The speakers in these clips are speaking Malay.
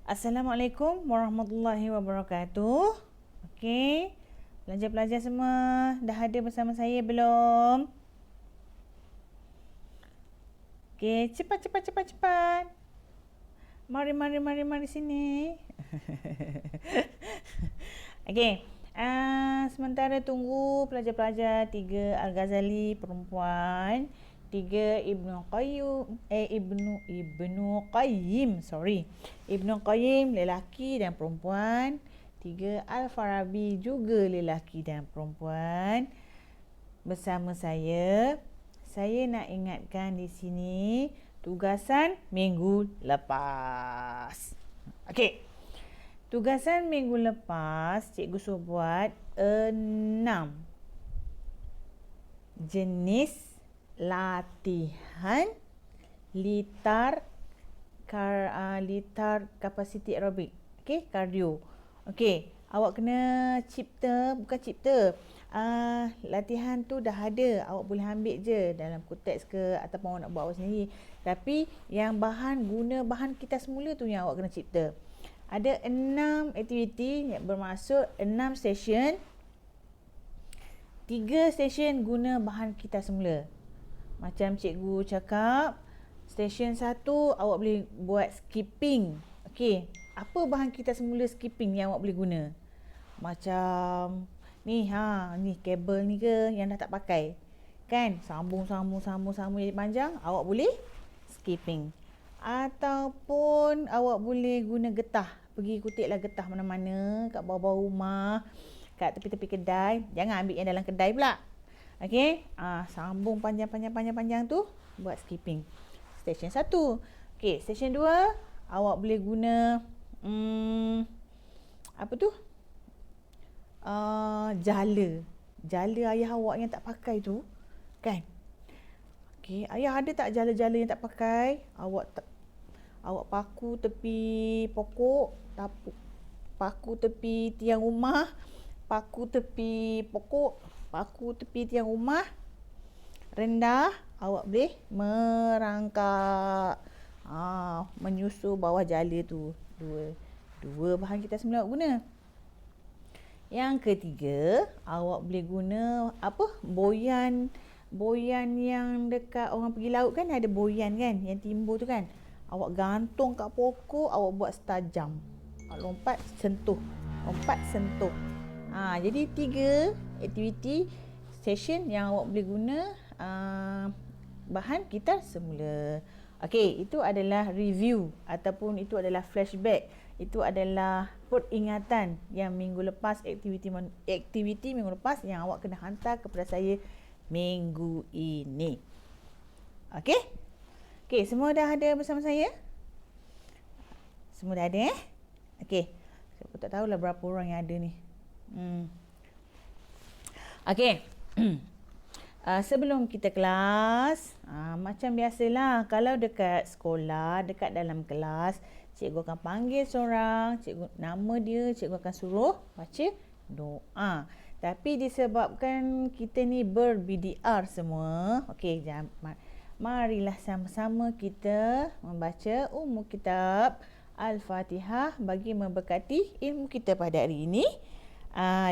Assalamualaikum warahmatullahi wabarakatuh. Okey, pelajar-pelajar semua dah ada bersama saya belum? Okey, cepat. Mari sini. Okey, sementara tunggu pelajar-pelajar 3 Al-Ghazali perempuan, 3 Ibnu Qayyim lelaki dan perempuan, 3 Al-Farabi juga lelaki dan perempuan. Bersama saya nak ingatkan di sini tugasan minggu lepas. Okey. Tugasan minggu lepas cikgu suruh buat 6 jenis latihan litar capacity aerobik. Okey, kardio. Okey, awak kena latihan tu dah ada, awak boleh ambil je dalam konteks ke ataupun awak nak buat awak sendiri. Tapi yang guna bahan kita semula tu yang awak kena cipta. Ada 6 aktiviti yang bermaksud 6 session. 3 session guna bahan kita semula. Macam cikgu cakap, session 1 awak boleh buat skipping. Okey, apa bahan kita semula skipping yang awak boleh guna? Macam ni kabel ni ke yang dah tak pakai. Kan? Sambung jadi panjang, awak boleh skipping. Ataupun awak boleh guna getah. Pergi kutiplah getah mana-mana kat bawah-bawah rumah, kat tepi-tepi kedai. Jangan ambil yang dalam kedai pula. Okey, sambung panjang tu buat skipping. Session 1. Okey, session 2 awak boleh guna jala ayah awak yang tak pakai tu, kan? Okey, ayah ada tak jala-jala yang tak pakai? Awak paku tepi pokok, paku tepi tiang rumah, paku tepi pokok, paku tepi tiang rumah, rendah, awak boleh merangkak, menyusul bawah jala tu. Dua bahan kita semula awak guna. Yang ketiga, awak boleh guna boyan yang dekat orang pergi laut kan, ada boyan kan yang timbul tu kan, awak gantung kat pokok, awak buat setajam, lompat sentuh. Jadi 3 aktiviti session yang awak boleh guna bahan kita semula. Okey, itu adalah review ataupun itu adalah flashback. Itu adalah peringatan yang minggu lepas, aktiviti minggu lepas yang awak kena hantar kepada saya minggu ini. Okey, semua dah ada bersama saya? Semua dah ada Okey. Saya pun tak tahulah berapa orang yang ada ni. Okey. Sebelum kita kelas, macam biasalah, kalau dekat sekolah, dekat dalam kelas, cikgu akan panggil seorang, nama dia, cikgu akan suruh baca doa. Tapi disebabkan kita ni ber-BDR semua, okey, marilah sama-sama kita membaca kitab Al-Fatihah bagi memberkati ilmu kita pada hari ini.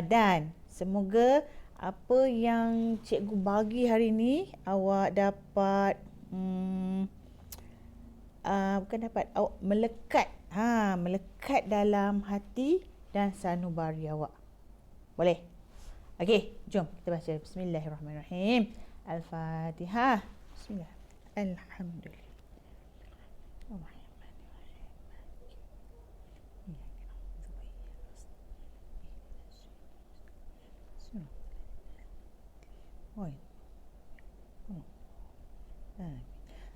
Dan semoga apa yang cikgu bagi hari ini awak dapat awak melekat dalam hati dan sanubari awak. Boleh? Okey, jom kita baca. Bismillahirrahmanirrahim. Al-Fatihah. Bismillah. Alhamdulillah.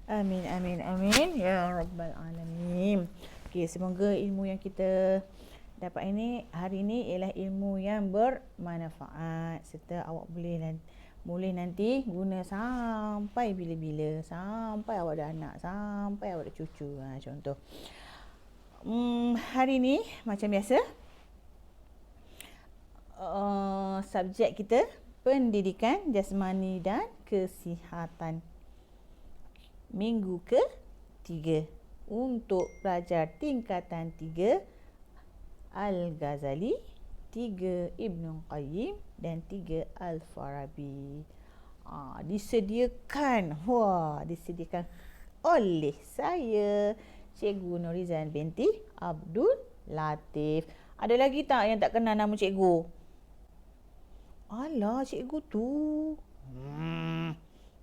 Amin ya rabbal alamin. Okey, semoga ilmu yang kita dapat hari ini ialah ilmu yang bermanfaat serta awak boleh nanti guna sampai bila-bila, sampai awak ada anak, sampai awak ada cucu. Contoh hari ini macam biasa, subjek kita pendidikan jasmani dan kesihatan. Minggu ke-3 untuk pelajar tingkatan 3 Al-Ghazali, 3 Ibn Qayyim dan 3 Al-Farabi. Disediakan oleh saya, Cikgu Norizan binti Abdul Latif. Ada lagi tak yang tak kenal nama cikgu? Alah, cikgu tu.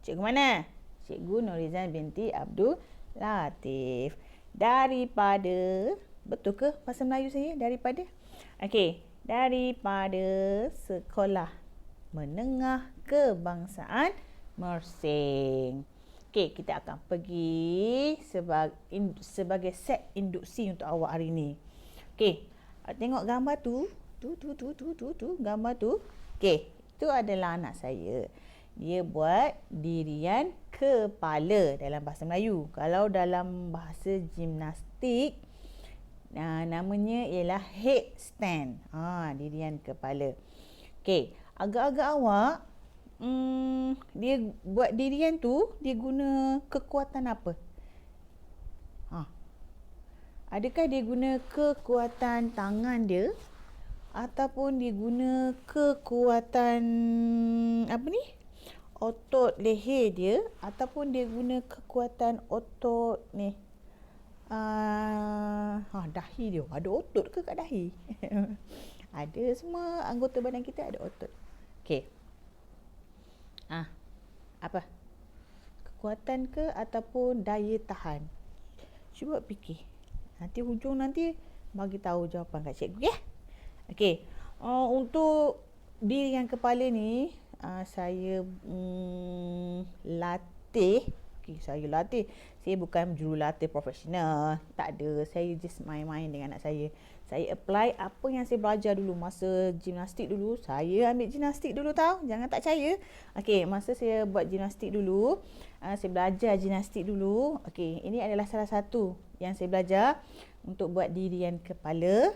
Cikgu mana? Cikgu Norizan binti Abdul Latif. Daripada, betul ke bahasa Melayu saya? Daripada? Okey, daripada Sekolah Menengah Kebangsaan Mersing. Okey, kita akan pergi sebagai set induksi untuk awak hari ni. Okey, tengok gambar tu. Tu gambar tu. Okey, itu adalah anak saya. Dia buat dirian kepala dalam bahasa Melayu. Kalau dalam bahasa gimnastik, namanya ialah headstand. Dirian kepala. Okey, agak-agak awak, dia buat dirian tu, dia guna kekuatan apa? Adakah dia guna kekuatan tangan dia? Ataupun dia guna kekuatan otot leher dia? Ataupun dia guna kekuatan otot ni? Dahi dia. Ada otot ke kat dahi? Ada, semua anggota badan kita ada otot. Okey. Apa? Kekuatan ke ataupun daya tahan? Cuba fikir. Nanti hujung nanti bagi tahu jawapan kat cikgu, ya? Okey. Untuk dirian kepala ni, saya latih. Okey, saya latih. Saya bukan jurulatih profesional. Tak ada. Saya just main-main dengan anak saya. Saya apply apa yang saya belajar dulu masa gimnastik dulu. Saya ambil gimnastik dulu tau. Jangan tak percaya. Okey, masa saya buat gimnastik dulu, saya belajar gimnastik dulu. Okey, ini adalah salah satu yang saya belajar untuk buat dirian kepala.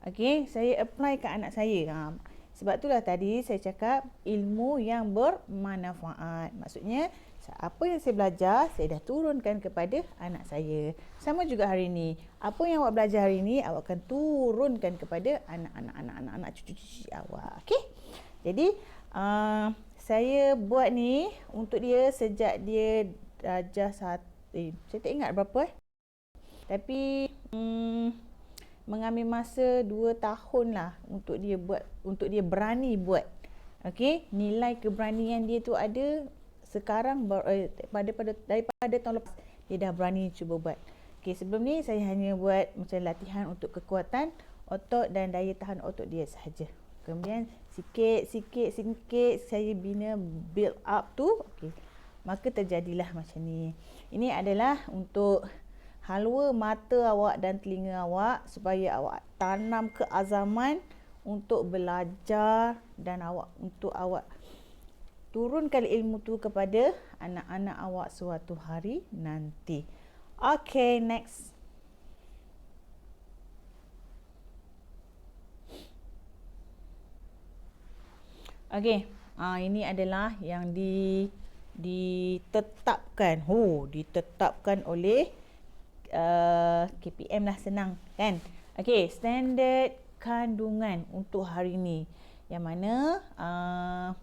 Okey, saya apply ke anak saya. Sebab itulah tadi saya cakap ilmu yang bermanfaat. Maksudnya, apa yang saya belajar, saya dah turunkan kepada anak saya. Sama juga hari ini. Apa yang awak belajar hari ini, awak akan turunkan kepada anak-anak cucu-cucu awak. Okey? Jadi, saya buat ni untuk dia sejak dia darjah 1. Saya tak ingat berapa. Tapi, mengambil masa 2 tahun lah untuk dia buat, untuk dia berani buat. Okey? Nilai keberanian dia tu ada sekarang daripada tahun lepas dia dah berani cuba buat. Okey, sebelum ni saya hanya buat macam latihan untuk kekuatan otot dan daya tahan otot dia sahaja. Kemudian sikit saya bina build up tu. Okey. Maka terjadilah macam ni. Ini adalah untuk halwa mata awak dan telinga awak supaya awak tanam keazaman untuk belajar dan untuk awak turunkan ilmu tu kepada anak-anak awak suatu hari nanti. Okay, next. Okay, ini adalah yang ditetapkan. Ditetapkan oleh KPM lah, senang kan? Okay, standard kandungan untuk hari ni. Yang mana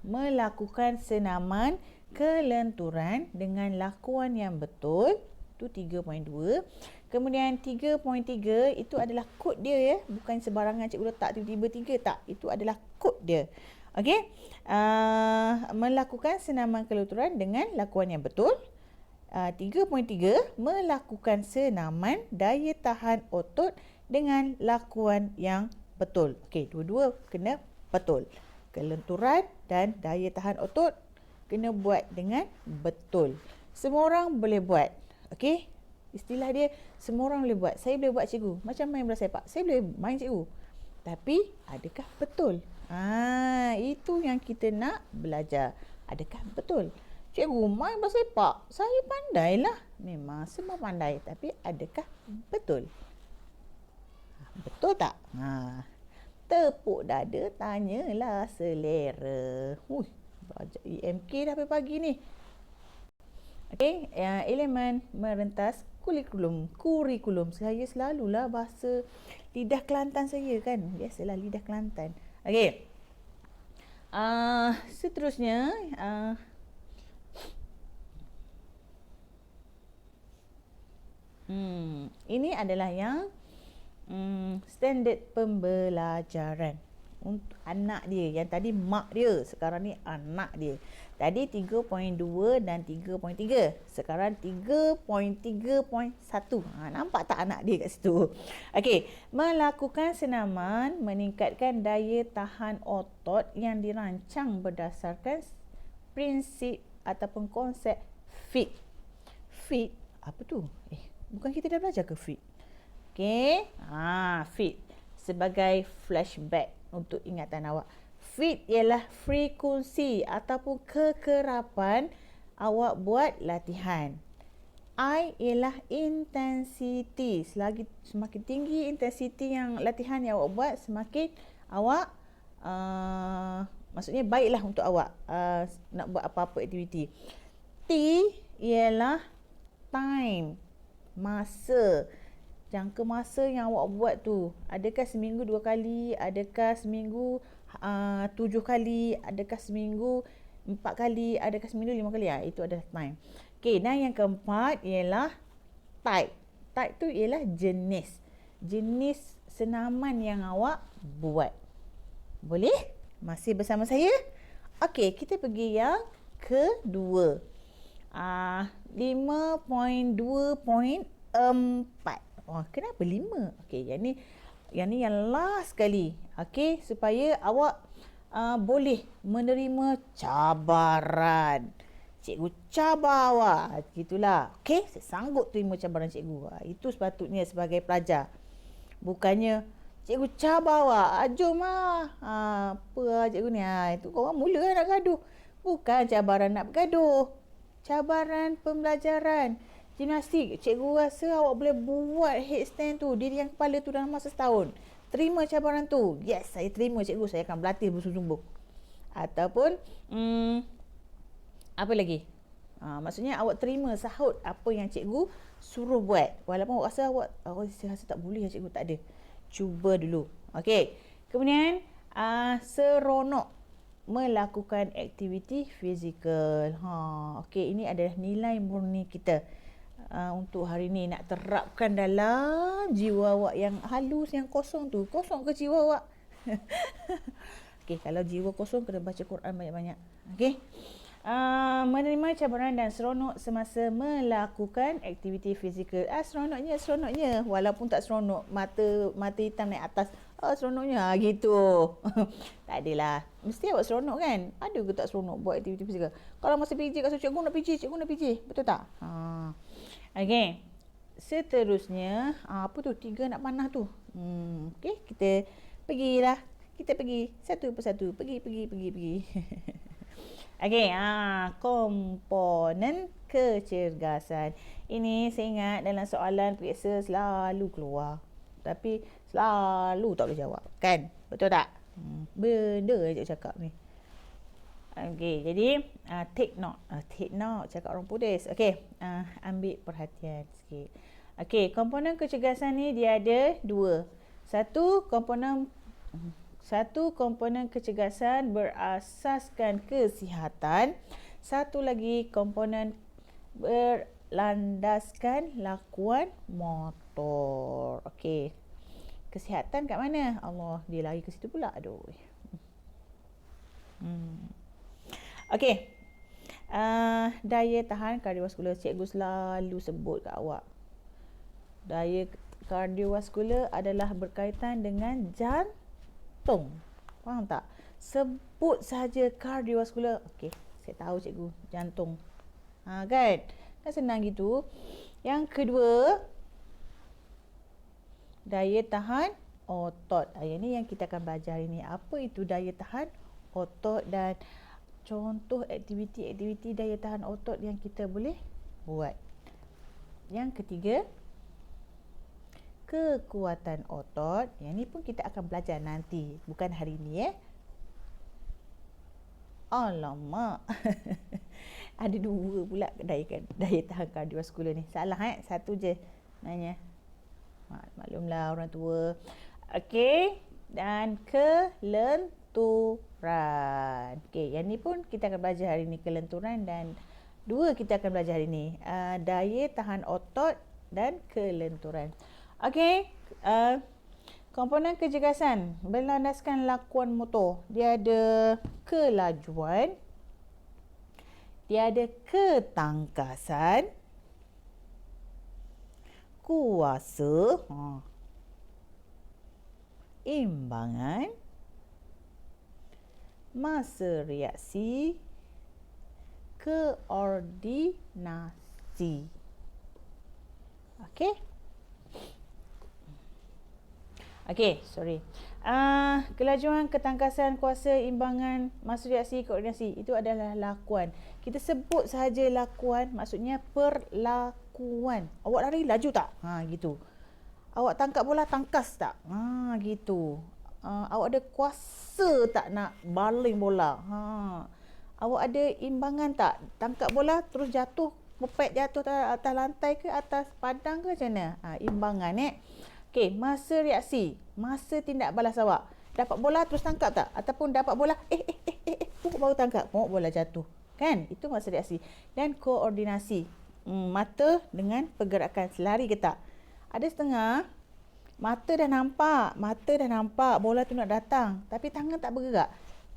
melakukan senaman kelenturan dengan lakuan yang betul, itu 3.2. Kemudian 3.3 itu adalah kod dia, ya, bukan sebarangan cikgu letak tiba-tiba 3, tak, itu adalah kod dia. Okey, melakukan senaman kelenturan dengan lakuan yang betul. 3.3 melakukan senaman daya tahan otot dengan lakuan yang betul. Okey, dua-dua kena betul. Kelenturan dan daya tahan otot kena buat dengan betul. Semua orang boleh buat. Okey? Istilah dia, semua orang boleh buat. Saya boleh buat, cikgu. Macam main bola sepak. Saya boleh main, cikgu. Tapi, adakah betul? Itu yang kita nak belajar. Adakah betul? Cikgu, main bola sepak. Saya pandailah. Memang semua pandai. Tapi, adakah betul? Betul tak? Tepuk dada, tanyalah selera. Belajar EMK dah pagi ni. Okey, elemen merentas Kurikulum. Saya selalulah bahasa lidah Kelantan saya kan. Biasalah lidah Kelantan. Okey. Seterusnya, ini adalah yang standard pembelajaran untuk anak dia. Yang tadi mak dia, sekarang ni anak dia. Tadi 3.2 dan 3.3. Sekarang 3.3.1. Nampak tak anak dia kat situ? Okey, melakukan senaman meningkatkan daya tahan otot yang dirancang berdasarkan prinsip ataupun konsep FIT. FIT apa tu? Bukan kita dah belajar ke FIT? Okey, FIT sebagai flashback untuk ingatan awak. FIT ialah frekuensi ataupun kekerapan awak buat latihan. I ialah intensity. Semakin tinggi intensity yang latihan yang awak buat, semakin awak maksudnya baiklah untuk awak nak buat apa-apa aktiviti. T ialah time, masa. Jangka masa yang awak buat tu, adakah seminggu 2 kali, adakah seminggu 7 kali, adakah seminggu 4 kali, adakah seminggu 5 kali. Itu adalah time. Okey, dan yang keempat ialah type. Type tu ialah jenis senaman yang awak buat. Boleh? Masih bersama saya? Okey, kita pergi yang kedua. 5.2.4. Kenapa 5? Okey, yang ni yang last sekali. Okey, supaya awak boleh menerima cabaran. Cikgu cabar awak. Gitulah. Okey, saya sanggup terima cabaran cikgu. Itu sepatutnya sebagai pelajar. Bukannya cikgu cabar awak. Jom lah. Apa cikgu ni? Itu korang mula nak gaduh. Bukan cabaran nak bergaduh. Cabaran pembelajaran. Gimnastik, cikgu rasa awak boleh buat headstand tu, diri yang kepala tu dalam masa setahun. Terima cabaran tu. Yes, saya terima cikgu. Saya akan berlatih bersungguh-sungguh. Ataupun, apa lagi? Maksudnya awak terima sahut apa yang cikgu suruh buat. Walaupun awak rasa saya rasa tak boleh cikgu, tak ada. Cuba dulu. Okey. Kemudian, seronok melakukan aktiviti fizikal. Okey, ini adalah nilai murni kita. Untuk hari ni nak terapkan dalam jiwa awak yang halus, yang kosong tu. Kosong ke jiwa awak? Okey, kalau jiwa kosong kena baca Quran banyak-banyak. Okey. Menerima cabaran dan seronok semasa melakukan aktiviti fizikal. Seronoknya walaupun tak seronok, mata hitam naik atas. Seronoknya gitu. Tak adalah. Mesti awak seronok kan? Ada ke tak seronok buat aktiviti fizikal? Kalau masa PJ kat cikgu nak PJ, betul tak? Okey. Seterusnya, apa tu? 3 nak panah tu. Okey, kita pergilah. Kita pergi satu persatu. Pergi. Okey, komponen kecergasan. Ini saya ingat dalam soalan periksa selalu keluar. Tapi selalu tak boleh jawab. Kan? Betul tak? Benda je cakap ni. Okey, jadi take note. Cakap orang Buddhis. Okey, ambil perhatian sikit. Okey, komponen kecergasan ni dia ada 2. Satu komponen kecergasan berasaskan kesihatan. Satu lagi komponen berlandaskan lakuan motor. Okey. Kesihatan kat mana? Allah, dia lari ke situ pula. Aduh. Okey. Daya tahan kardiovaskular, cikgu selalu sebut kat awak. Daya kardiovaskular adalah berkaitan dengan jantung. Faham tak? Sebut saja kardiovaskular. Okey, saya tahu cikgu, jantung. Kan? Kan senang gitu. Yang kedua, daya tahan otot. Yang ni yang kita akan belajar hari ni. Apa itu daya tahan otot dan contoh aktiviti-aktiviti daya tahan otot yang kita boleh buat. Yang ketiga, kekuatan otot. Yang ni pun kita akan belajar nanti, bukan hari ni. Alamak. Ada dua pula daya tahan kardiovaskular ni. Salah satu je nanya. Maklumlah orang tua. Okey, dan kelenturan. Okey, yang ni pun kita akan belajar hari ni, kelenturan, dan dua kita akan belajar hari ni, daya tahan otot dan kelenturan. Okey, komponen kecergasan berlandaskan lakuan motor. Dia ada kelajuan, dia ada ketangkasan, kuasa, imbangan, masa reaksi, koordinasi. Okey? Okey, sorry. Kelajuan, ketangkasan, kuasa, imbangan, masa reaksi, koordinasi, itu adalah lakuan. Kita sebut sahaja lakuan, maksudnya perlakuan. Awak lari laju tak? Gitu. Awak tangkap bola tangkas tak? Gitu. Awak ada kuasa tak nak baling bola? Awak ada imbangan tak? Tangkap bola terus jatuh, pepet jatuh atas lantai ke atas padang ke macam mana? Imbangan Okey, masa reaksi, masa tindak balas awak. Dapat bola terus tangkap tak? Ataupun dapat bola, baru tangkap, bola jatuh. Kan? Itu masa reaksi. Dan koordinasi, mata dengan pergerakan, selari ke tak? Ada setengah, mata dah nampak bola tu nak datang, tapi tangan tak bergerak.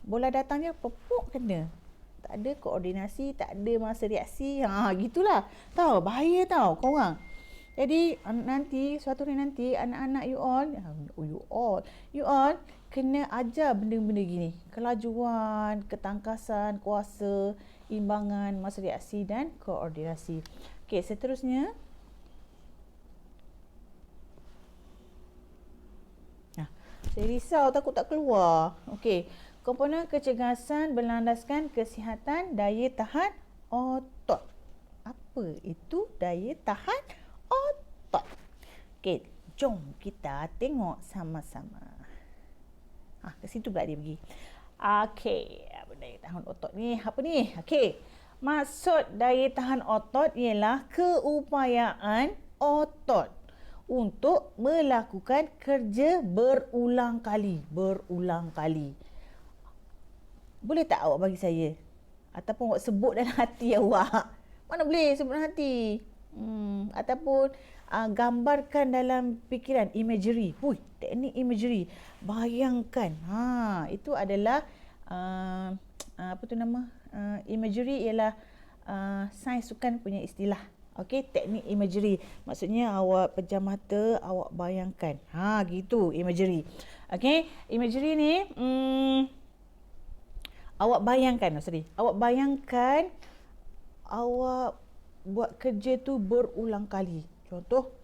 Bola datangnya pepuk kena. Tak ada koordinasi, tak ada masa reaksi. Gitulah. Tahu, bahaya tau korang. Jadi suatu hari nanti anak-anak you all kena ajar benda-benda gini. Kelajuan, ketangkasan, kuasa, imbangan, masa reaksi dan koordinasi. Okey, seterusnya. Saya risau takut tak keluar. Okey, komponen kecergasan berlandaskan kesihatan daya tahan otot. Apa itu daya tahan otot? Okey, jom kita tengok sama-sama. Ke situ pula dia pergi. Okey, daya tahan otot ni apa ni? Okey, maksud daya tahan otot ialah keupayaan otot untuk melakukan kerja berulang kali. Boleh tak awak bagi saya? Ataupun awak sebut dalam hati awak? Mana boleh sebut dalam hati? Ataupun gambarkan dalam fikiran, imagery. Teknik imagery. Bayangkan. Itu adalah imagery ialah sains sukan punya istilah. Okey, teknik imagery. Maksudnya awak pejam mata, awak bayangkan. Gitu imagery. Okey, imagery ni awak bayangkan awak buat kerja tu berulang kali. Contoh,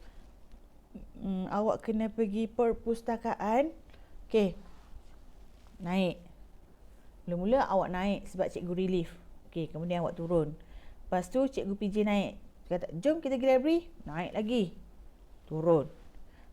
awak kena pergi perpustakaan. Okey, naik. Mula-mula awak naik sebab cikgu relief. Okey, kemudian awak turun. Lepas tu cikgu PJ naik. Dia kata, jom kita pergi library. Naik lagi. Turun.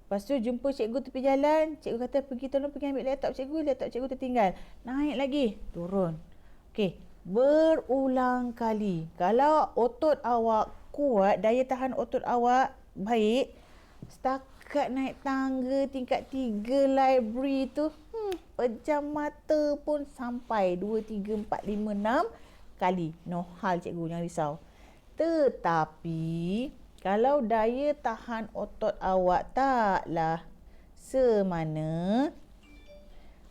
Lepas tu jumpa cikgu tepi jalan. Cikgu kata, tolong pergi ambil laptop cikgu tertinggal. Naik lagi. Turun. Okey, berulang kali. Kalau otot awak kuat, daya tahan otot awak baik, setakat naik tangga tingkat 3 library tu, pejam mata pun sampai 2, 3, 4, 5, 6 kali. No hal cikgu, jangan risau. Tetapi kalau daya tahan otot awak taklah semana,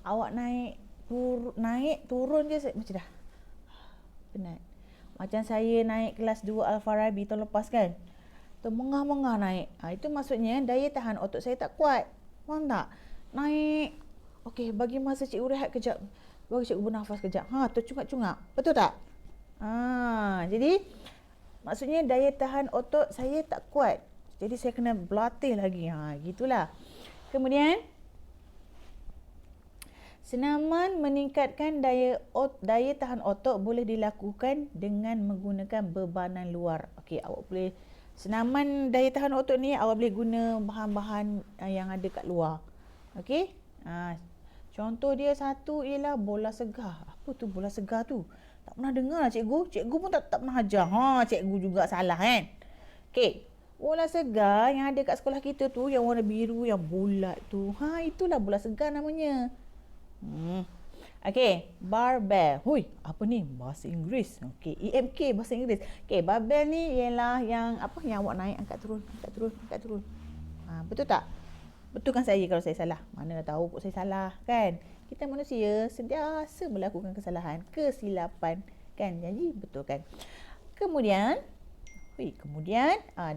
awak naik turun je macam dah penat. Macam saya naik kelas 2 Al-Farabi tahun lepas kan, termengah-mengah naik. Itu maksudnya daya tahan otot saya tak kuat. Faham tak? Naik. Okey, bagi masa cikgu rehat kejap. Bagi cikgu bernafas kejap. Tercungap-cungap. Betul tak? Jadi maksudnya daya tahan otot saya tak kuat. Jadi saya kena berlatih lagi. Gitulah. Kemudian senaman meningkatkan daya tahan otot boleh dilakukan dengan menggunakan bebanan luar. Okey, awak boleh senaman daya tahan otot ni awak boleh guna bahan-bahan yang ada kat luar. Okey? Contoh dia satu ialah bola segar. Apa tu bola segar tu? Tak Tak pernah dengar lah cikgu. Cikgu pun tak pernah ajar. Cikgu juga salah kan. Okey. Bola segar yang ada kat sekolah kita tu, yang warna biru, yang bulat tu. Itulah bola segar namanya. Okey, barbell. Hui, apa ni? Bahasa Inggeris. Okey, EMK bahasa Inggeris. Okey, barbell ni ialah yang apa? Yang awak naik, angkat turun, angkat turun, angkat turun. Betul tak? Betul kan saya kalau saya salah? Mana tahu kok saya salah, kan? Kita manusia sentiasa melakukan kesalahan, kesilapan, kan? Jadi betul kan? Kemudian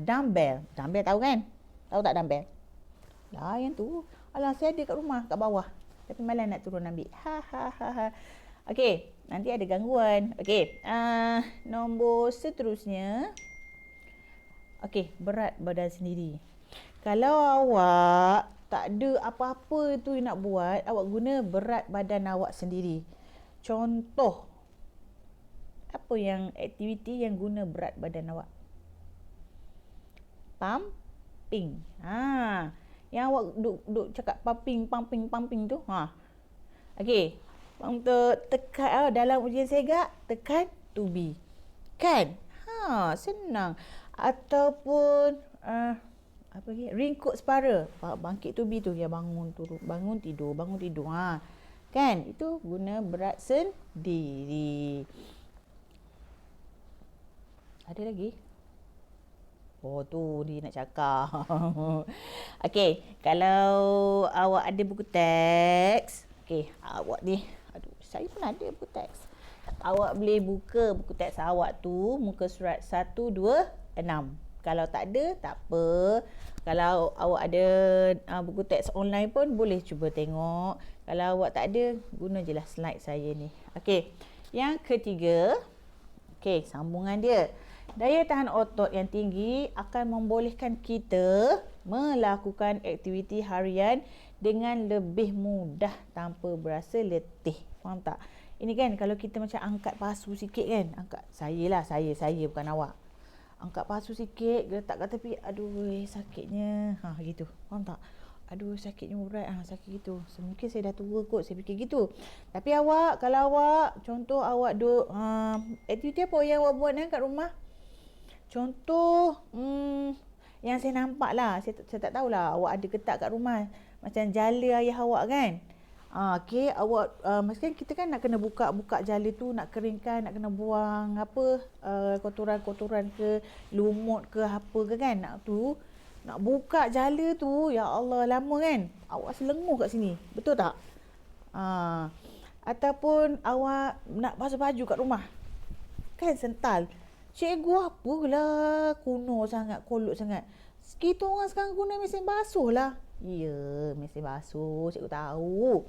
dumbbell. Dumbbell tahu kan? Tahu tak dumbbell? Lah yang tu. Alah, saya ada kat rumah, kat bawah. Tapi malah nak turun ambil. Okey, nanti ada gangguan. Okey, nombor seterusnya. Okey, berat badan sendiri. Kalau awak tak ada apa-apa tu nak buat, awak guna berat badan awak sendiri. Contoh, apa yang aktiviti yang guna berat badan awak? Pumping. Yang awak duk cakap pumping tu. Okey. Untuk tekan dalam ujian segak, tekan tubi. Kan? Senang. Ataupun apa lagi? Ringkuk separa. Bangkit tubi tu, ya, bangun turun, bangun tidur. Kan? Itu guna berat sendiri. Ada lagi? Tu dia nak cakap. Okey, kalau awak ada buku teks, okey, awak ni, saya pun ada buku teks. Awak boleh buka buku teks awak tu, muka surat 126. Kalau tak ada, tak apa. Kalau awak ada buku teks online pun boleh cuba tengok. Kalau awak tak ada, guna je lah slide saya ni. Okey, yang ketiga, okey, sambungan dia. Daya tahan otot yang tinggi akan membolehkan kita melakukan aktiviti harian dengan lebih mudah tanpa berasa letih. Faham tak? Ini kan kalau kita macam angkat pasu sikit kan. Saya bukan awak. Angkat pasu sikit, letak kat tepi. Aduh, sakitnya. Gitu. Faham tak? Aduh, sakitnya berat. Sakit gitu. Mungkin saya dah tua kot, saya fikir gitu. Tapi awak, kalau awak, contoh awak duk, aktiviti apa yang awak buat kat rumah? Contoh, yang saya nampak lah, saya tak tahulah awak ada ke tak kat rumah. Macam jala ayah awak kan. Okey, awak, maksudnya kita kan nak kena buka jala tu, nak keringkan, nak kena buang kotoran-kotoran ke, lumut ke apa ke kan. Nak buka jala tu, ya Allah, lama kan. Awak selenguh kat sini, betul tak? Ataupun awak nak basuh baju kat rumah, kan sental. Cikgu apalah kuno sangat, kolot sangat. Kita orang sekarang guna mesin basuh lah. Ya, mesin basuh, cikgu tahu.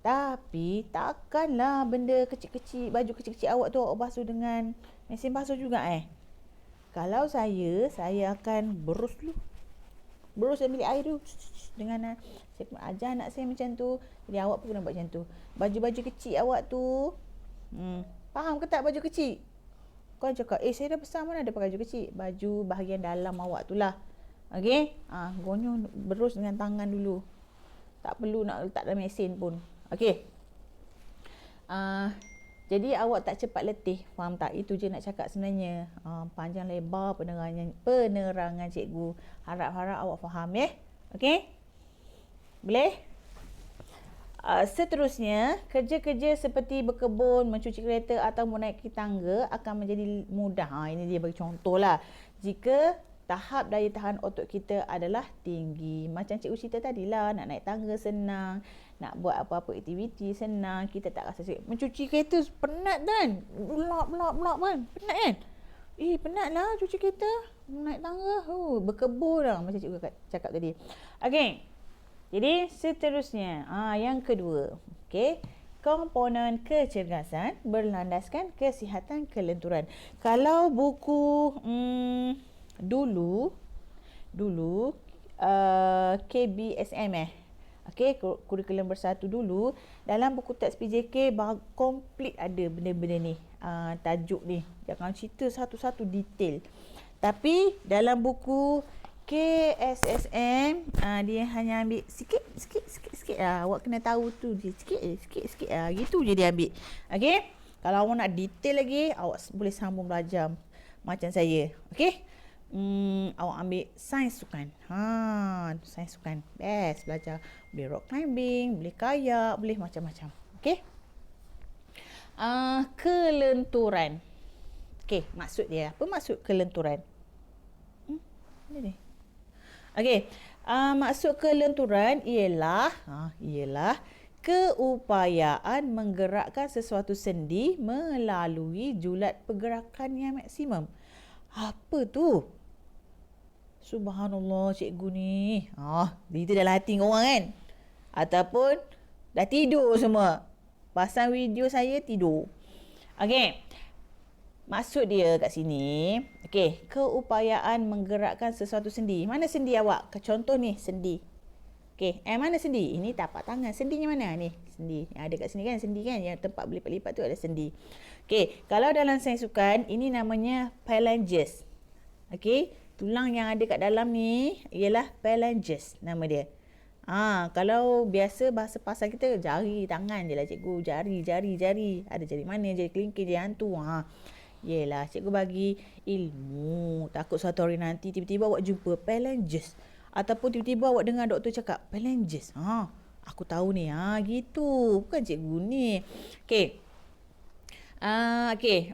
Tapi takkanlah benda kecil-kecil, baju kecil-kecil awak tu awak basuh dengan mesin basuh juga Kalau saya akan berus dulu. Berus dan bilik air tu. Dengan saya pun ajar anak saya macam tu. Jadi awak pun kena buat macam tu. Baju-baju kecil awak tu. Faham ke tak baju kecil? Kau cakap, saya dah besar, mana ada pakai baju kecil. Baju bahagian dalam awak tu lah. Okey? Gonyol berus dengan tangan dulu. Tak perlu nak letak dalam mesin pun. Okey? Jadi awak tak cepat letih. Faham tak? Itu je nak cakap sebenarnya. Panjang lebar penerangan cikgu. Harap-harap awak faham Okey? Boleh? Seterusnya, kerja-kerja seperti berkebun, mencuci kereta atau menaiki tangga akan menjadi mudah. Ini dia bagi contoh lah. Jika tahap daya tahan otot kita adalah tinggi. Macam cikgu cerita tadi lah, nak naik tangga senang, nak buat apa-apa aktiviti senang, kita tak rasa sikit. Mencuci kereta penat kan? Belak kan? Penat kan? Penat lah cuci kereta, naik tangga, berkebun lah macam cikgu cakap tadi. Okey. Jadi seterusnya, yang kedua, okey, komponen kecergasan berlandaskan kesihatan kelenturan. Kalau buku dulu KBSM okey, kurikulum bersatu dulu, dalam buku teks PJK komplit ada benda-benda ni, tajuk ni. Jangan cerita satu-satu detail. Tapi dalam buku KSSM, dia hanya ambil sikit. Awak kena tahu tu dia sikit. Gitu je dia ambil. Okey. Kalau awak nak detail lagi, awak boleh sambung belajar macam saya. Okey? Awak ambil sains sukan. Sains sukan. Best belajar. Boleh rock climbing, boleh kayak, boleh macam-macam. Okey? Kelenturan. Okey, maksud dia. Apa maksud kelenturan? Ini. Okey. Maksud kelenturan ialah keupayaan menggerakkan sesuatu sendi melalui julat pergerakan yang maksimum. Apa tu? Subhanallah, cikgu ni. Itu dalam hati korang kan? Ataupun dah tidur semua. Pasang video saya tidur. Okey. Maksud dia kat sini, keupayaan menggerakkan sesuatu sendi. Mana sendi awak? Contoh ni, sendi. Mana sendi? Ini tapak tangan. Sendinya mana? Ni, sendi. Yang ada kat sini kan, sendi kan? Yang tempat berlipat-lipat tu ada sendi. Kalau dalam sains sukan, ini namanya phalanges. Tulang yang ada kat dalam ni ialah phalanges, nama dia. Kalau biasa bahasa pasar kita, jari tangan je lah cikgu. Jari. Ada jari mana? Jari kelingking, jari hantu. Yelah, cikgu bagi ilmu. Takut suatu hari nanti tiba-tiba awak jumpa phalanges. Ataupun tiba-tiba awak dengar doktor cakap phalanges. Aku tahu ni. Gitu. Bukan cikgu ni.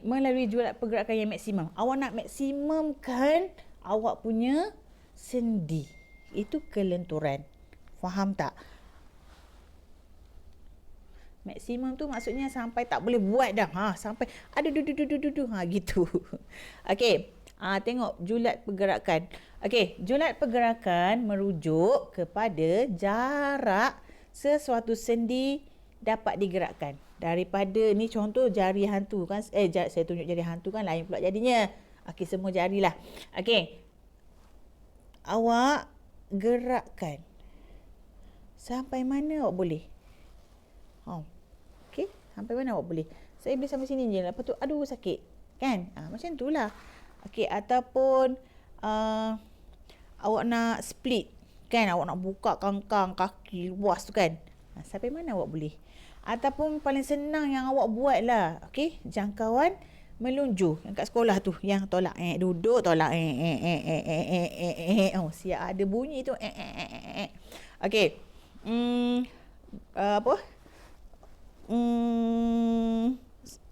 Melalui julat pergerakan yang maksimum. Awak nak maksimumkan awak punya sendi. Itu kelenturan. Faham tak? Maksimum tu maksudnya sampai tak boleh buat dah. Sampai ada gitu. Tengok julat pergerakan. Julat pergerakan merujuk kepada jarak sesuatu sendi dapat digerakkan. Daripada ni contoh jari hantu kan. Saya tunjuk jari hantu kan, lain pula jadinya. Semua jarilah. Awak gerakkan. Sampai mana awak boleh? Sampai mana awak boleh? Saya boleh sampai sini je. Lepas tu, aduh sakit. Kan? Macam tu lah. Ataupun awak nak split. Kan? Awak nak buka kangkang, kaki luas tu kan? Sampai mana awak boleh? Ataupun paling senang yang awak buat lah. Jangkauan melunjur. Yang kat sekolah tu. Yang tolak. Duduk, tolak. Siap ada bunyi tu.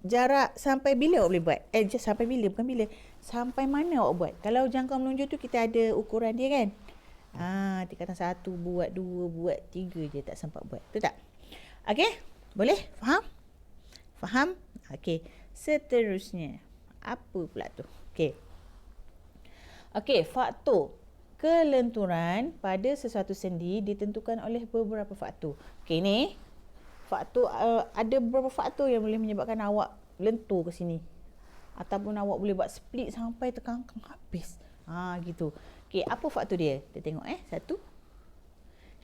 Jarak sampai bila awak boleh buat? Sampai bila? Bukan bila. Sampai mana awak buat? Kalau jangkauan melunjur tu kita ada ukuran dia kan? Tingkatan 1 buat, 2 buat, 3 je tak sempat buat. Betul tak? Boleh? Faham? Seterusnya. Apa pula tu? Faktor kelenturan pada sesuatu sendi ditentukan oleh beberapa faktor. Ni faktor, ada beberapa faktor yang boleh menyebabkan awak lentur ke sini. Ataupun awak boleh buat split sampai terkangkang habis. Gitu. Apa faktor dia? Kita tengok satu.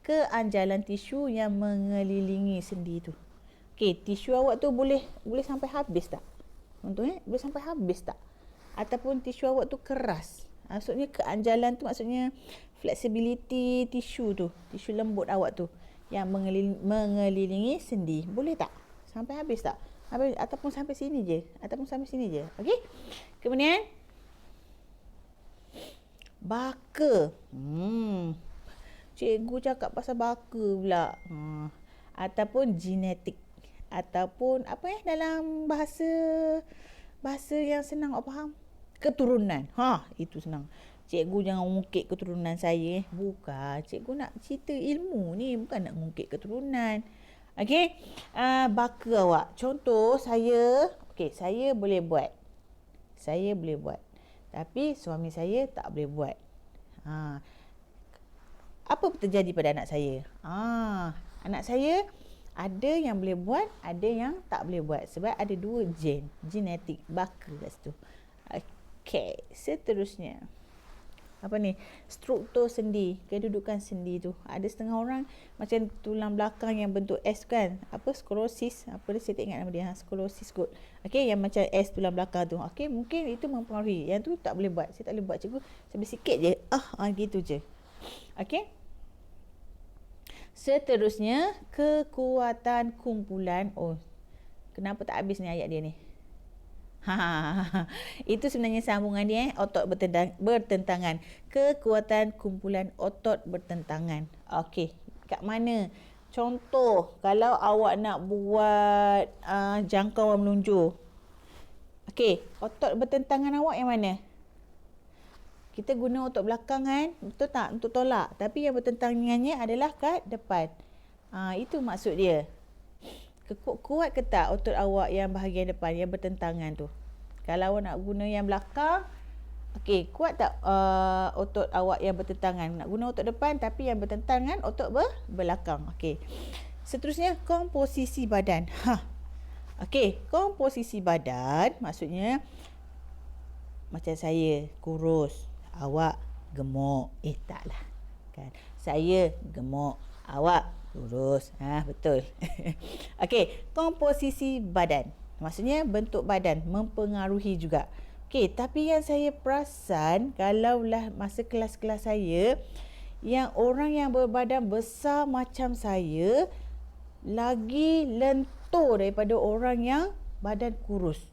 Keanjalan tisu yang mengelilingi sendi tu. Tisu awak tu boleh sampai habis tak? Contohnya, boleh sampai habis tak? Ataupun tisu awak tu keras. Maksudnya keanjalan tu maksudnya flexibility tisu tu. Tisu lembut awak tu. Yang mengelilingi sendi. Boleh tak? Sampai habis tak? Ataupun sampai sini je. Kemudian, baka. Cikgu cakap pasal baka pula. Ataupun genetik. Ataupun dalam bahasa yang senang awak faham. Keturunan. Itu senang. Cikgu jangan mengungkit keturunan saya. Bukan. Cikgu nak cerita ilmu ni. Bukan nak mengungkit keturunan. Baka awak. Contoh saya. Saya boleh buat. Tapi suami saya tak boleh buat. Apa terjadi pada anak saya? Anak saya ada yang boleh buat. Ada yang tak boleh buat. Sebab ada 2 genetik. Baka kat situ. Seterusnya. Struktur sendi, kedudukan sendi tu. Ada setengah orang macam tulang belakang yang bentuk S kan. Sklerosis. Saya tak ingat nama dia. Sklerosis kot. Yang macam S tulang belakang tu. Mungkin itu mempengaruhi. Yang tu tak boleh buat. Saya tak boleh buat cikgu. Sampai sikit je. Gitu je. Seterusnya, kekuatan kumpulan. Kenapa tak habis ni ayat dia ni? Itu sebenarnya sambungan dia, otot bertentangan. Kekuatan kumpulan otot bertentangan. Okey, kat mana? Contoh, kalau awak nak buat jangkauan meluncur. Okey, otot bertentangan awak yang mana? Kita guna otot belakang kan? Betul tak? Untuk tolak. Tapi yang bertentangannya adalah kat depan. Itu maksud dia. Kuat ke tak otot awak yang bahagian depan yang bertentangan tu? Kalau awak nak guna yang belakang, okey, kuat tak otot awak yang bertentangan? Nak guna otot depan tapi yang bertentangan otot belakang. Okey. Seterusnya, komposisi badan. Okey, komposisi badan maksudnya macam saya kurus, awak gemuk. Taklah. Kan? Saya gemuk, awak kurus. Betul. Okey, komposisi badan. Maksudnya bentuk badan mempengaruhi juga. Okey, tapi yang saya perasan kalaulah masa kelas-kelas saya, yang orang yang berbadan besar macam saya lagi lentur daripada orang yang badan kurus.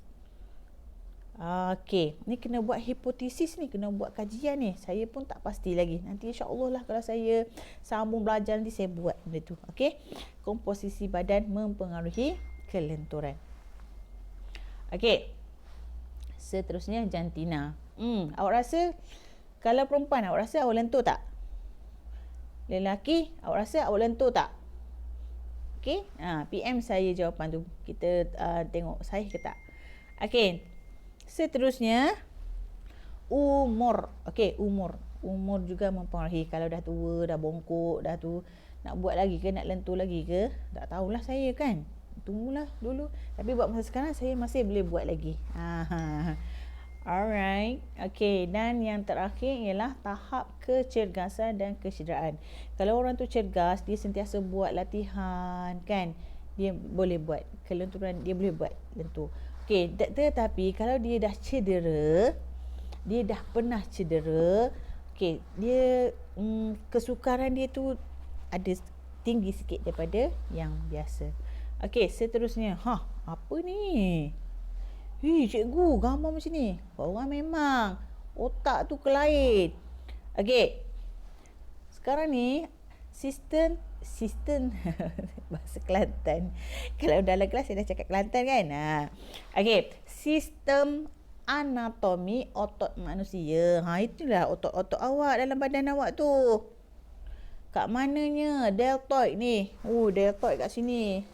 Okey, ni kena buat hipotesis ni, kena buat kajian ni. Saya pun tak pasti lagi. Nanti insya-Allah lah kalau saya sambung belajar nanti saya buat benda tu. Okey. Komposisi badan mempengaruhi kelenturan. Okey. Seterusnya jantina. Awak rasa kalau perempuan awak rasa awak lentur tak? Lelaki awak rasa awak lentur tak? Okey. PM saya jawapan tu. Kita tengok sahih ke tak. Okey. Seterusnya, umur. Okey, umur. Umur juga mempengaruhi. Kalau dah tua, dah bongkok, dah tu, nak buat lagi ke, nak lentur lagi ke? Tak tahulah saya kan. Tunggulah dulu. Tapi buat masa sekarang, saya masih boleh buat lagi. Alright. Okey, dan yang terakhir ialah tahap kecergasan dan kecederaan. Kalau orang tu cergas, dia sentiasa buat latihan, kan? Dia boleh buat kelenturan, dia boleh buat lentur. Okey, tetapi kalau dia dah cedera, dia dah pernah cedera, okey, dia kesukaran dia tu ada tinggi sikit daripada yang biasa. Okey, seterusnya. Apa ni? Cikgu, gambar macam ni. Orang memang otak tu kelait. Okey. Sekarang ni sistem bahasa Kelantan. Kalau dalam kelas saya dah cakap Kelantan kan. Okey, sistem anatomi otot manusia. Itulah otot-otot awak dalam badan awak tu. Kat mananya? Deltoid ni. Deltoid kat sini.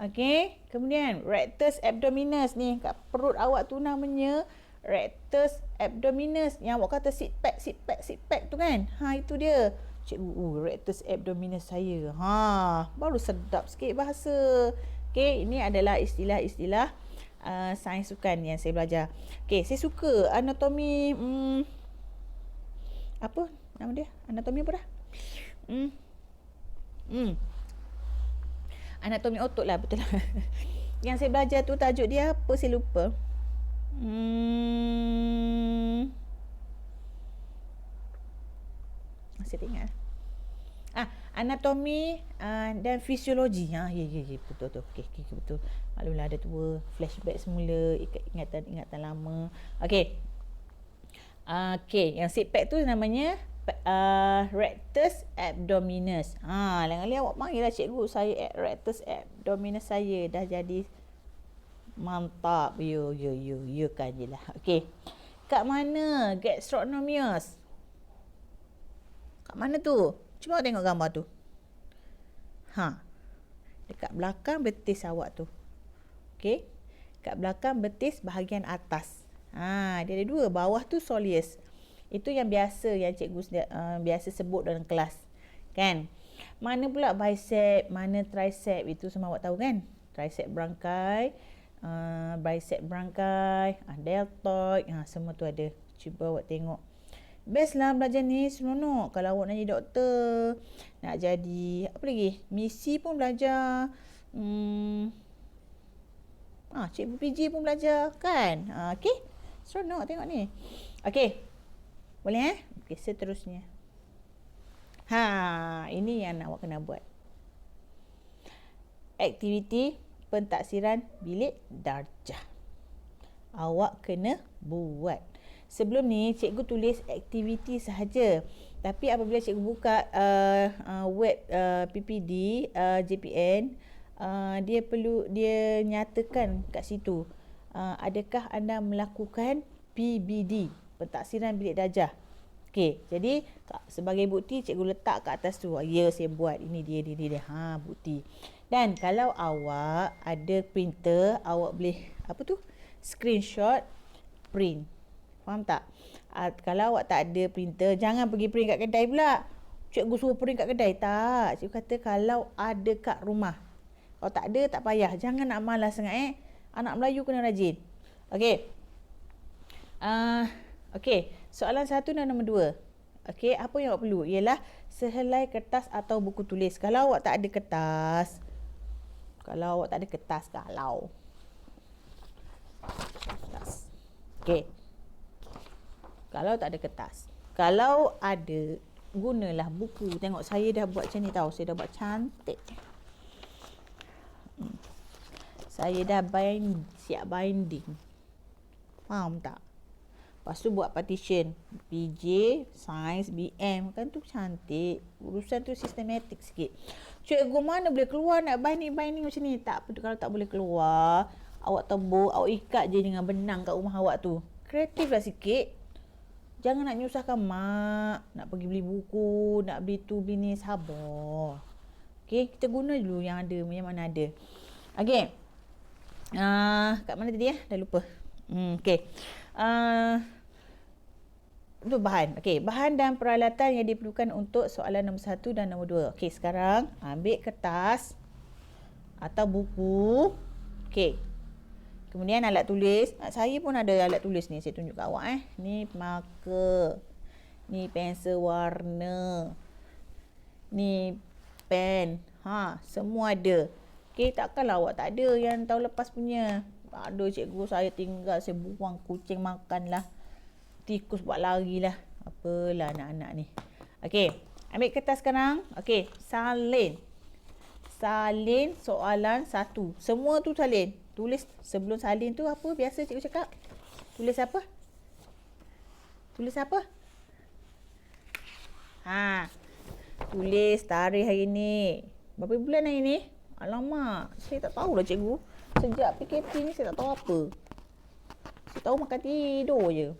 Okey, kemudian rectus abdominis ni kat perut awak tu namanya rectus abdominis. Yang awak kata sit pack tu kan. Itu dia. Cikgu, rectus abdominis saya. Baru sedap sikit bahasa. Okey, ini adalah istilah-istilah sains sukan yang saya belajar. Okey, saya suka anatomi apa nama dia? Anatomi apa dah? Anatomi otot lah, betul lah. Yang saya belajar tu tajuk dia apa saya lupa. Saya tak ingat. Anatomi dan fisiologi. Ya, betul. Okey, betul. Maklumlah ada tua, flashback semula, ingatan lama. Okey. Yang sit pack tu namanya rectus abdominis. Lain-lain awak panggil lah cikgu, saya rectus abdominis saya dah jadi mantap. Ya kan je lah. Okey. Kat mana gastrocnemius? Kat mana tu? Cuba tengok gambar tu. Dekat belakang betis awak tu. Okey. Kat belakang betis bahagian atas. Dia ada dua. Bawah tu soleus. Itu yang biasa yang cikgu biasa sebut dalam kelas. Kan? Mana pula bicep, mana tricep, itu semua awak tahu kan? Tricep brachii, bicep brachii, deltoid, semua tu ada. Cuba awak tengok. Best lah belajar ni, seronok. Kalau awak nak jadi doktor, nak jadi apa lagi? Misi pun belajar. Cikgu PG pun belajar kan? Okey. Seronok tengok ni. Okey. Boleh Okey, seterusnya. Ini yang awak kena buat. Aktiviti pentaksiran bilik darjah. Awak kena buat. Sebelum ni cikgu tulis aktiviti sahaja. Tapi apabila cikgu buka web PPD JPN, dia nyatakan kat situ, adakah anda melakukan PBD, pentaksiran bilik darjah. Okey, jadi sebagai bukti cikgu letak kat atas tu. Ya, saya buat. Ini dia. Bukti. Dan kalau awak ada printer, awak boleh screenshot, print. Faham tak? Kalau awak tak ada printer, jangan pergi print kat kedai pula. Cikgu suruh print kat kedai. Tak. Cikgu kata kalau ada kat rumah. Kalau tak ada, tak payah. Jangan nak malas sangat Anak Melayu kena rajin. Okey. Okey. Soalan 1 dan nombor 2. Okey, apa yang awak perlu? Ialah sehelai kertas atau buku tulis. Kalau awak tak ada kertas. Okey. Kalau tak ada kertas. Kalau ada, gunalah buku. Tengok saya dah buat macam ni tau. Saya dah buat cantik. Saya dah siap binding. Faham tak? Lepas tu buat partition. PJ, Sains, BM. Kan tu cantik. Urusan tu sistematik sikit. Cikgu mana boleh keluar nak binding macam ni? Tak apa. Kalau tak boleh keluar, awak tebuk, awak ikat je dengan benang kat rumah awak tu. Kreatif lah sikit. Jangan nak nyusahkan mak. Nak pergi beli buku, nak beli tu, beli ni. Sabar. Okay, kita guna dulu yang ada, yang mana ada. Okay. Kat mana tadi Dah lupa. Okay. Itu bahan. Okey, bahan dan peralatan yang diperlukan untuk soalan nombor 1 dan nombor 2. Okey, sekarang ambil kertas atau buku. Okey. Kemudian alat tulis. Saya pun ada alat tulis ni. Saya tunjuk kat awak Ni marker. Ni pensel warna. Ni pen. Semua ada. Okey, takkanlah awak tak ada yang tahun lepas punya. Tak ada cikgu, saya tinggal, saya buang, kucing makan lah. Tikus buat lari lah. Apalah anak-anak ni. Okey, ambil kertas sekarang. Okey, salin. Salin soalan 1. Semua tu salin. Tulis sebelum salin tu apa biasa cikgu cakap? Tulis apa? Tulis tarikh hari ni. Berapa bulan hari ni? Alamak, saya tak tahulah cikgu. Sejak PKP ni saya tak tahu apa. Saya tahu makan tidur je.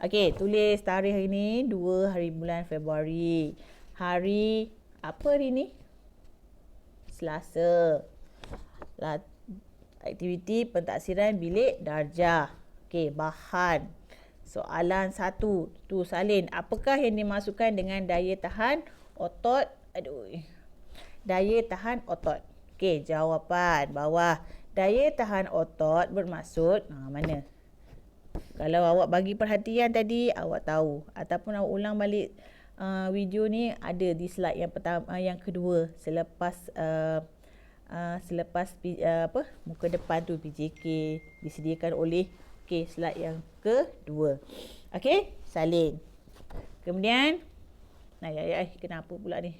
Okey, tulis tarikh hari ni 2 hari bulan Februari. Hari apa hari ni? Selasa. Aktiviti pentaksiran bilik darjah. Okey, bahan. Soalan 1. Tu salin. Apakah yang dimasukkan dengan daya tahan otot? Daya tahan otot. Okey, jawapan bawah. Daya tahan otot bermaksud mana? Kalau awak bagi perhatian tadi, awak tahu. Ataupun awak ulang balik video ni, ada di slide yang pertama, yang kedua selepas muka depan tu PJK disediakan oleh slide yang kedua. Okey, salin. Kemudian kenapa pula ni?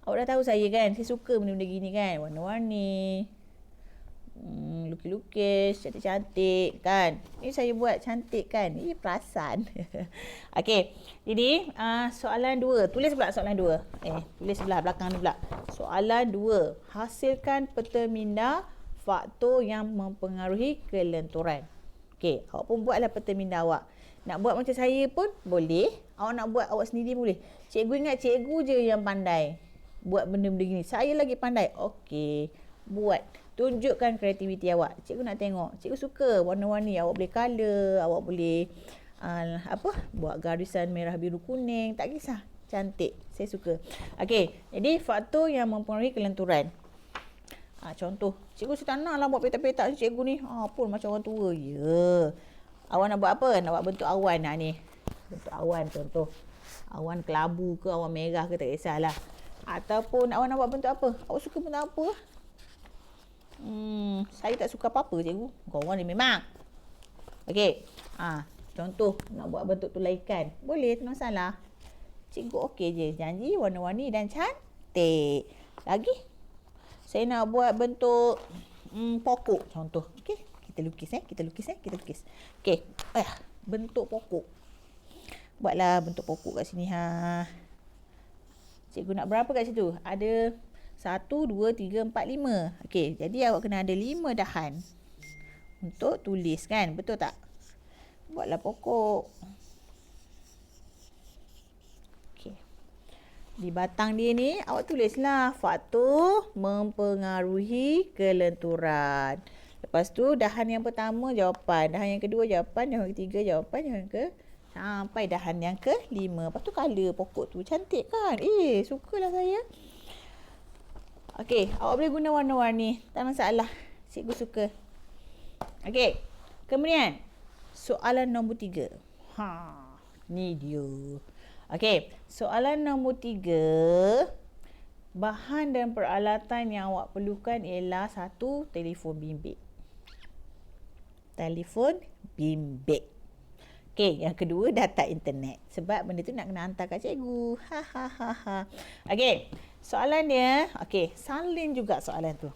Awak dah tahu saya kan, saya suka benda-benda gini kan, warna-warni, lukis-lukis, cantik-cantik kan. Ini saya buat cantik kan, ini perasan. Okey, jadi soalan 2, tulis pula soalan 2. Tulis sebelah belakang ni pula. Soalan 2, hasilkan peta minda faktor yang mempengaruhi kelenturan. Okey, awak pun buatlah peta minda awak. Nak buat macam saya pun boleh, awak nak buat awak sendiri boleh. Cikgu ingat cikgu je yang pandai buat benda-benda gini. Saya lagi pandai. Okey, buat. Tunjukkan kreativiti awak. Cikgu nak tengok. Cikgu suka warna-warni. Awak boleh colour, awak boleh buat garisan merah, biru, kuning. Tak kisah. Cantik. Saya suka. Okey, jadi faktor yang mempengaruhi kelenturan. Contoh, cikgu saya tak nak lah buat petak-petak cikgu ni. Pun macam orang tua. Ya. Awak nak buat apa? Nak buat bentuk awan ni. Bentuk awan contoh. Awan kelabu ke, awan merah ke, tak kisahlah. Ataupun awak nak buat bentuk apa? Awak suka bentuk apa? Saya tak suka apa-apa cikgu. Korang ni memang. Okey. Contoh nak buat bentuk tulai ikan. Boleh, tak masalah. Cikgu okey je. Janji warna-warni dan cantik. Lagi, saya nak buat bentuk pokok contoh. Okey, kita lukis. Okey, bentuk pokok. Buatlah bentuk pokok kat sini ha. Cikgu nak berapa kat situ? Ada 1, 2, 3, 4, 5. Okey, jadi awak kena ada 5 dahan untuk tulis kan? Betul tak? Buatlah pokok. Okey. Di batang dia ni awak tulislah faktor mempengaruhi kelenturan. Lepas tu dahan yang pertama jawapan, dahan yang kedua jawapan, dahan yang ketiga jawapan, dahan ke sampai dahan yang ke-5. Lepas tu colour pokok tu cantik kan? Sukalah saya. Okey, awak boleh guna warna-warni. Tak masalah. Cikgu suka. Okey. Kemudian soalan nombor 3. Ni dia. Okey, soalan nombor 3. Bahan dan peralatan yang awak perlukan ialah 1. Telefon bimbit. Telefon bimbit. Okey, yang kedua data internet. Sebab benda tu nak kena hantar kat cikgu. Okey, soalan dia. Okey, salin juga soalan tu.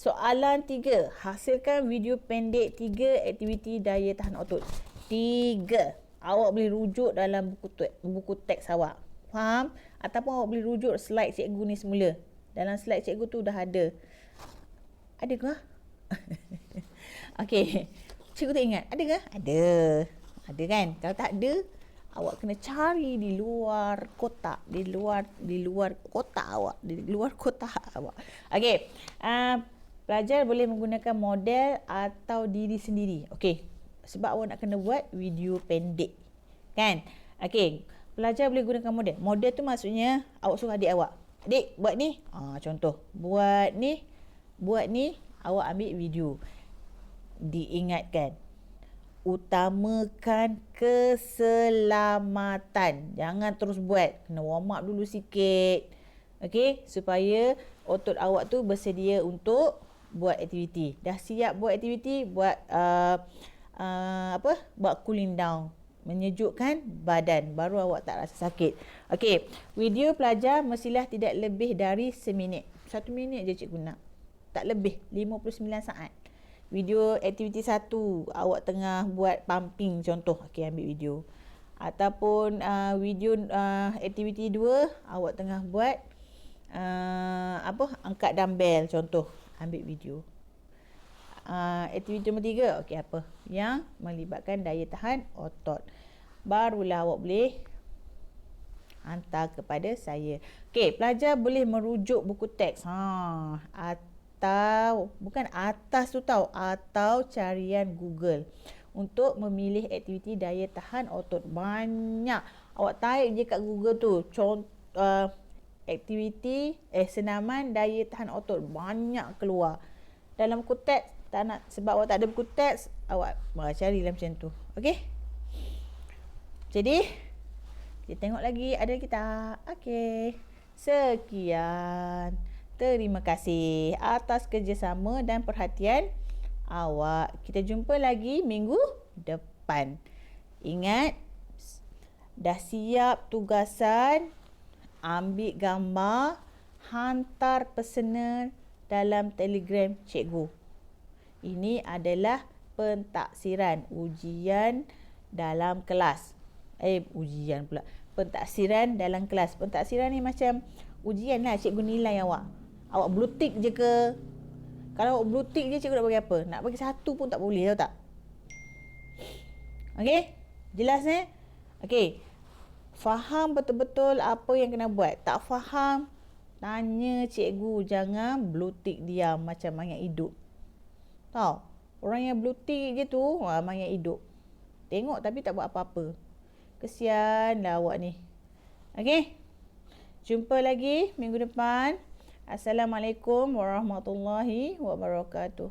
Soalan 3. Hasilkan video pendek 3 aktiviti daya tahan otot. 3. Awak boleh rujuk dalam buku teks awak. Faham? Ataupun awak boleh rujuk slide cikgu ni semula. Dalam slide cikgu tu dah ada. Ada ke? Okey. Cikgu tak ingat. Ada ke? Ada. Ada kan? Kalau tak ada, awak kena cari di luar kotak. Di luar kotak awak. Di luar kotak awak. Okey. Pelajar boleh menggunakan model atau diri sendiri. Okey. Sebab awak nak kena buat video pendek. Kan? Okey. Pelajar boleh gunakan model. Model tu maksudnya awak suruh adik awak. Adik, buat ni. Contoh. Buat ni. Awak ambil video. Diingatkan, utamakan keselamatan. Jangan terus buat. Kena warm up dulu sikit. Okey, supaya otot awak tu bersedia untuk buat aktiviti. Dah siap buat aktiviti, buat buat cooling down, menyejukkan badan, baru awak tak rasa sakit. Okey, video pelajar mestilah tidak lebih dari 1 minit. 1 minit je cikgu nak. Tak lebih, 59 saat. Video aktiviti 1, awak tengah buat pumping contoh. Okey, ambil video. Ataupun video aktiviti 2, awak tengah buat angkat dumbbell contoh. Ambil video. Aktiviti nombor 3, okey apa? Yang melibatkan daya tahan otot. Barulah awak boleh hantar kepada saya. Okey, pelajar boleh merujuk buku teks. Atau bukan atas tu tau, atau carian Google untuk memilih aktiviti daya tahan otot. Banyak. Awak type je kat Google tu aktiviti senaman daya tahan otot, banyak keluar. Dalam buku teks tak nak, sebab awak tak ada buku teks, awak carilah macam tu. Okey, jadi kita tengok lagi ada kita. Okey, sekian. Terima kasih atas kerjasama dan perhatian awak. Kita jumpa lagi minggu depan. Ingat, dah siap tugasan, ambil gambar, hantar pesanan dalam Telegram cikgu. Ini adalah pentaksiran ujian dalam kelas. Ujian pula. Pentaksiran dalam kelas. Pentaksiran ni macam ujian lah, cikgu nilai awak. Awak blue tick je ke? Kalau awak blue tick je, cikgu nak bagi apa? Nak bagi 1 pun tak boleh, tahu tak? Okey? Jelas Okey. Faham betul-betul apa yang kena buat. Tak faham, tanya cikgu. Jangan blue tick diam macam mayat hidup. Tahu? Orang yang blue tick je tu, mayat hidup. Tengok tapi tak buat apa-apa. Kesianlah awak ni. Okey? Jumpa lagi minggu depan. Assalamualaikum warahmatullahi wabarakatuh.